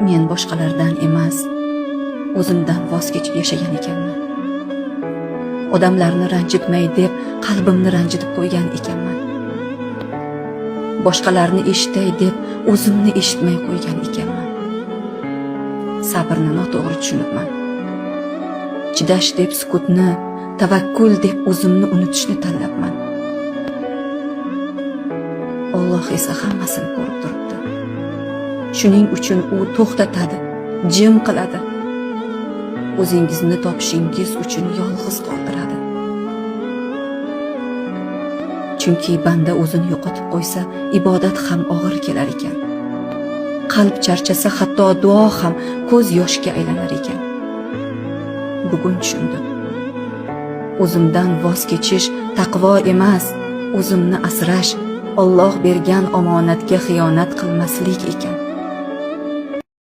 Men boshqalardan emas, o'zimdan voz kechib yashagan ekanman. Odamlarni ranjitmay deb qalbimni ranjitib qo'ygan ekanman. Boshqalarni eshitay deb o'zimni eshitmay qo'ygan ekanman. Sabrni noto'g'ri tushunibman. Chidash deb sukutni, tavakkul deb o'zimni unutishni tanlabman. Alloh esa hammasini ko'rib turibdi. Shuning uchun u to'xtatadi, jim qiladi. O'zingizni topishingiz uchun yolg'iz qoldiradi. Chunki banda o'zini yo'qotib qo'ysa, ibodat ham og'ir kelar ekan. Qalb charchasa, hatto duo ham ko'z yoshga aylanar ekan. Bugun tushundim. O'zimdan voz kechish taqvo emas, o'zimni asrash, Alloh bergan omonatga xiyonat qilmaslik ekan.